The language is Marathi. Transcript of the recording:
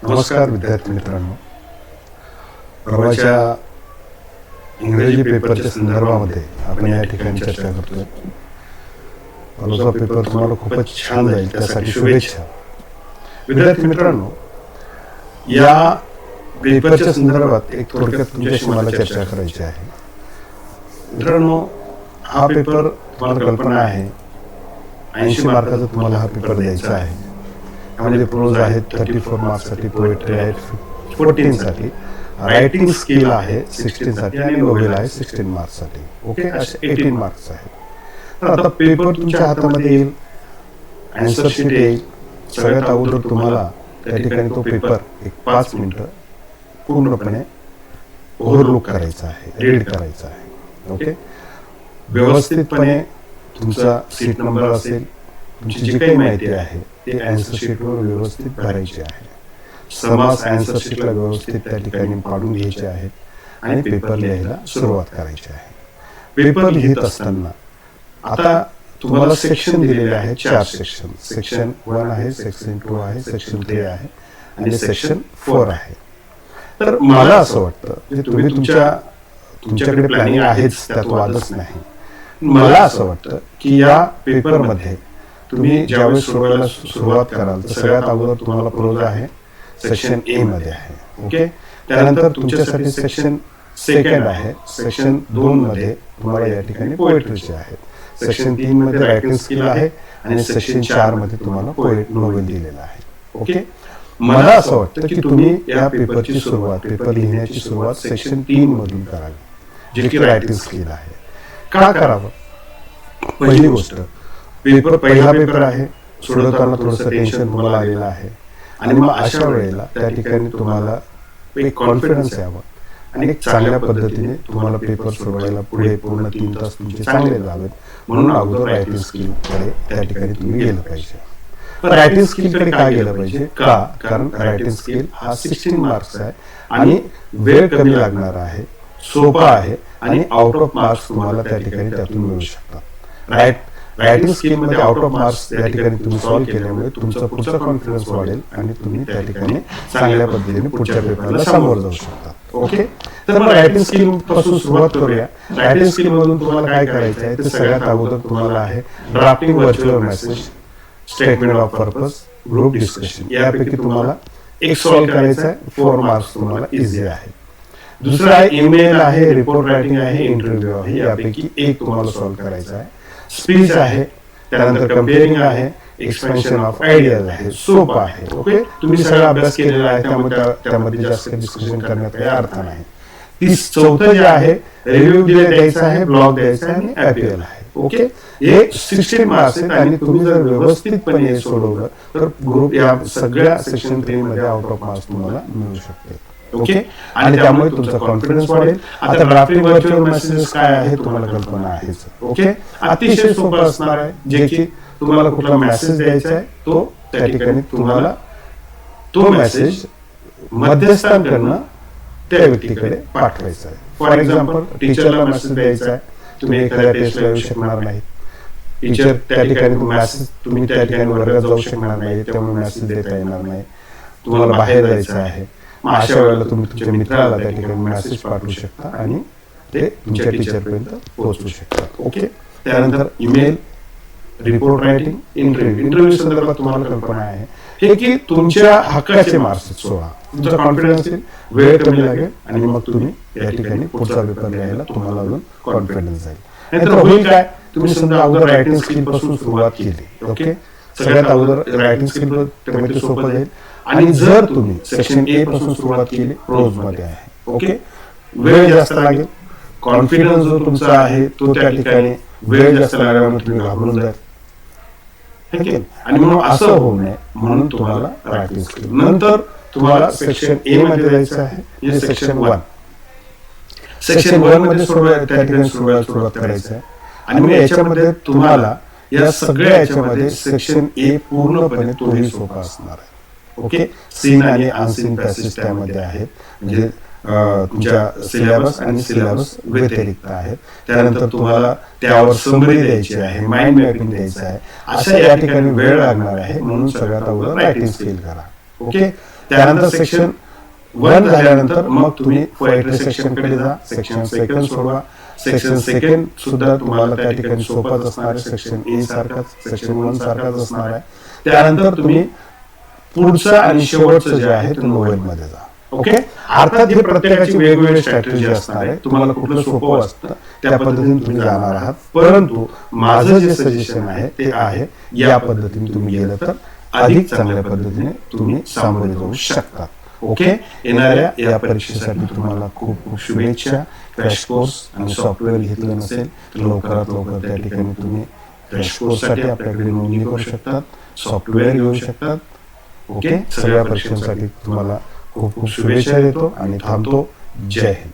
नमस्कार विद्यार्थी मित्रांनो, परवाच्या इंग्रजी पेपरच्या संदर्भामध्ये आपण या ठिकाणी चर्चा करतोय. परवाचा पेपर तुम्हाला खूपच छान जाईल, त्यासाठी शुभेच्छा. विद्यार्थी मित्रांनो, या पेपरच्या संदर्भात एक थोडक्यात तुमच्याशी मला चर्चा करायची आहे. मित्रांनो, हा पेपर तुम्हाला कल्पना आहे 80 मार्काचा तुम्हाला हा पेपर द्यायचा आहे. त्यामध्ये प्रोज आहेत 34 मार्क्ससाठी, पोएट्री आहे 14 साठी, रायटिंग स्किल आहे 16 साठी आणि नोवेल आहे 16 मार्क्ससाठी. ओके, असे 18 मार्क्स आहेत. तर आता पेपर तुमच्या हातामध्ये येईल, आन्सर शीट येईल. सगळ्यात अगोदर तुम्हाला त्या ठिकाणी तो पेपर एक 5 मिनिटं पूर्णपणे ओव्हरलुक करायचा आहे, रीड करायचा आहे. ओके, व्यवस्थितपणे तुमचा सीट नंबर असेल, तुमची जी काही माहिती आहे ते आन्सर शीटवर व्यवस्थित भरायची आहे. समास आन्सर शीटला व्यवस्थित त्या ठिकाणी पाडून घ्यायचे आहेत आणि पेपर लिहायला सुरुवात करायची आहे. पेपर लिहित असताना आता तुम्हाला सेक्शन दिलेले आहेत, 4 सेक्शन. सेक्शन 1 आहे, सेक्शन 2 आहे, सेक्शन 3 आहे आणि सेक्शन 4 आहे. तर मला असं वाटतं की तुम्ही तुमच्याकडे प्लॅनिंग आहेच, त्यात वादच नाही. मला असं वाटतं की या पेपरमध्ये तुम्ही ज्यावेळेस सोडवायला सुरुवात कराल तर सगळ्यात अगोदर तुम्हाला प्रोज आहे, सेक्शन ए मध्ये आहे. ओके, त्यानंतर तुमच्यासाठी सेक्शन सेकंड आहे, सेक्शन 2 मध्ये तुम्हाला या ठिकाणी पोएट्रीचे आहेत, सेक्शन 3 मध्ये रायटिंग स्किल आहे आणि सेक्शन 4 मध्ये तुम्हाला पोएट नोवेल दिलेला आहे. ओके, मला असं वाटतं की तुम्ही या पेपरची सुरुवात, पेपर लिहिण्याची सुरुवात सेक्शन 3 मधून करावी, जे की रायटिंग स्किल आहे. का करावं? पहिली गोष्ट, पहिला पेपर आहे, सोडवताना थोडंसं टेन्शन तुम्हाला आलेलं आहे आणि मग अशा वेळेला त्या ठिकाणी तुम्हाला एक कॉन्फिडन्स यावं आणि एक चांगल्या पद्धतीने तुम्हाला पेपर सोडवायला पुढे पूर्ण 3 तास तुमचे चांगले जावेत, म्हणून अगोदर रायटिंग स्किलकडे त्या ठिकाणी तुम्ही गेलं पाहिजे. पण रायटिंग स्किलकडे काय गेलं पाहिजे? कारण रायटिंग स्किल हा 16 मार्क्स आहे आणि वेळ कमी लागणार आहे, सोपा आहे आणि आउट ऑफ मार्क्स तुम्हाला त्या ठिकाणी त्यातून मिळू शकतात. रायटिंग स्किल मध्ये आउट ऑफ मार्क्स त्या ठिकाणी तुम्ही सॉल्व्ह केल्यामुळे तुमचा पुढचा कॉन्फिडन्स वाढेल आणि तुम्ही त्या ठिकाणी चांगल्या पद्धतीने पुढच्या पेपरला सामोरं जाऊ शकता. ओके, तर मग रायटिंग स्किल पासून सुरुवात करूया. रायटिंग स्किल मधून तुम्हाला काय करायचं आहे? तर सगळ्यात अगोदर तुम्हाला आहे drafting virtual message, statement of purpose, group discussion. यापैकी तुम्हाला एक सॉल्व्ह करायचा आहे, 4 मार्क्स तुम्हाला इझी आहे. दुसरा आहे ईमेल आहे, रिपोर्ट रायटिंग आहे, इंटरव्ह्यू आहे. यापैकी एक तुम्हाला सॉल्व्ह करायचा आहे. स्पीच आहे, त्यानंतर कंपेअरिंग आहे, एक्सपेन्शन ऑफ आयडियाज आहे. सोपं आहे. ओके, तुम्ही सगळा अभ्यास केलेला आहे, त्यामध्ये जास्त डिस्कशन करण्यात काही अर्थ नाही. चौथं जे आहे, रिव्ह्यू द्यायचा आहे, ब्लॉग द्यायचा आहे आणि ॲपीएल आहे. ओके, हे 16 मार्क्स आहेत आणि तुम्ही जर व्यवस्थितपणे हे सोडवलं तर ग्रुप या सगळ्या सेक्शन 3 मध्ये आउट ऑफ मार्क्स तुम्हाला मिळू शकते. ओके, आणि त्यामुळे तुमचा कॉन्फिडन्स वाढेल. आता ड्राफ्टिंग व्हर्च्युअल मेसेजेस काय आहे तुम्हाला कल्पना आहेच. ओके, अतिशय सोपं असणार आहे, जे की तुम्हाला कुठला मेसेज द्यायचा आहे तो त्या ठिकाणी तुम्हाला तो मेसेज मध्यस्थांकडनं त्या व्यक्तीकडे पाठवायचा आहे. फॉर एक्झाम्पल, टीचरला मेसेज द्यायचा आहे, तुम्ही एखाद्या टेस्टला येऊ शकणार नाही, टीचर त्या ठिकाणी तुम्ही त्या ठिकाणी वर्गात जाऊ शकणार नाही, त्यामुळे मेसेज देता येणार नाही, तुम्हाला बाहेर जायचं आहे. मग अशा वेळेला तुम्ही तुमच्या मित्राला त्या ठिकाणी मेसेज पाठवू शकता आणि ते तुमच्या टीचरपर्यंत पोहोचवू शकतात. ओके, त्यानंतर ईमेल, रिपोर्ट रायटिंग, इंटरव्ह्यू संदर्भात तुम्हाला कल्पना आहे हे की तुमच्या हक्काचे मार्क्स 16. तुमचा कॉन्फिडन्स येईल, वेळ कमी लागेल आणि मग तुम्ही या ठिकाणी पुढचा पेपर लिहायला तुम्हाला अजून कॉन्फिडन्स जाईल. नाहीतर होईल काय, तुम्ही समजा अगोदर रायटिंग स्किल पासून सुरुवात केली. ओके, सगळ्यात अगोदर रायटिंग स्किल त्यामध्ये सोपं जाईल आणि जर तुम्ही सेक्शन ए पासून सुरुवात केली, प्रोज मध्ये आहे. ओके, वेळ जास्त लागेल, कॉन्फिडन्स जो तुमचा आहे तो त्या ठिकाणी वेळ जास्त लागल्यामुळे तुम्ही घाबरून जाल. ठीक आहे, आणि म्हणून असं होऊ नये म्हणून तुम्हाला रायटिंग स्किल नंतर तुम्हाला सेक्शन ए मध्ये जायचं आहे, हे सेक्शन 1. सेक्शन 1 मध्ये त्या ठिकाणी सुरुवात करायचं आहे आणि मग याच्यामध्ये तुम्हाला या सगळ्या याच्यामध्ये सेक्शन ए पूर्णपणे तोही सोपा असणार आहे. ओके, सीन आणि अनसीन पॅसेज त्यामध्ये आहेत, म्हणजे तुमच्या सिलेबस आणि सिलेबस व्यतिरिक्त आहेत. त्यानंतर तुम्हाला त्यावर समरी द्यायची आहे, माइंड मॅपिंग द्यायचं आहे. अशा या ठिकाणी वेळ लागणार आहे, म्हणून सगळ्यात अगोदर रायटिंग स्किल करा. ओके. त्यानंतर सेक्शन 1 झाल्यानंतर मग तुम्ही पोएट्री सेक्शन कडे जा, सेक्शन सेकंड सोडवा. सेक्शन सेकंड सुद्धा तुम्हाला त्या ठिकाणी सोपंच असणार आहे, सेक्शन ए सारखाच, सेक्शन 1 सारखाच असणार आहे. त्यानंतर तुम्ही पुढचं आणि शेवटचं जे आहे ते नोवेल मध्ये जा. ओके. अर्थात हे प्रत्येकाची वेगवेगळी स्ट्रॅटेजी असणार आहे, तुम्हाला कुठलं सोपं असतं त्या पद्धतीने तुम्ही जाणार आहात. परंतु माझं जे सजेशन आहे ते आहे या पद्धतीने तुम्ही गेलं तर अधिक चांगल्या पद्धतीने तुम्ही सामोरे जाऊ शकता. ओके. येणाऱ्या या परीक्षेसाठी तुम्हाला खूप खूप शुभेच्छा. क्रॅश कोर्स आणि सॉफ्टवेअर घेतलं नसेल तर लवकरात लवकर त्या ठिकाणी तुम्ही क्रॅश कोर्ससाठी आपल्याकडे नोंदणी करू शकतात, सॉफ्टवेअर घेऊ शकतात. ओके. सगळ्या परीक्षांसाठी तुम्हाला खूप खूप शुभेच्छा देतो आणि थांबतो. जय हिंद.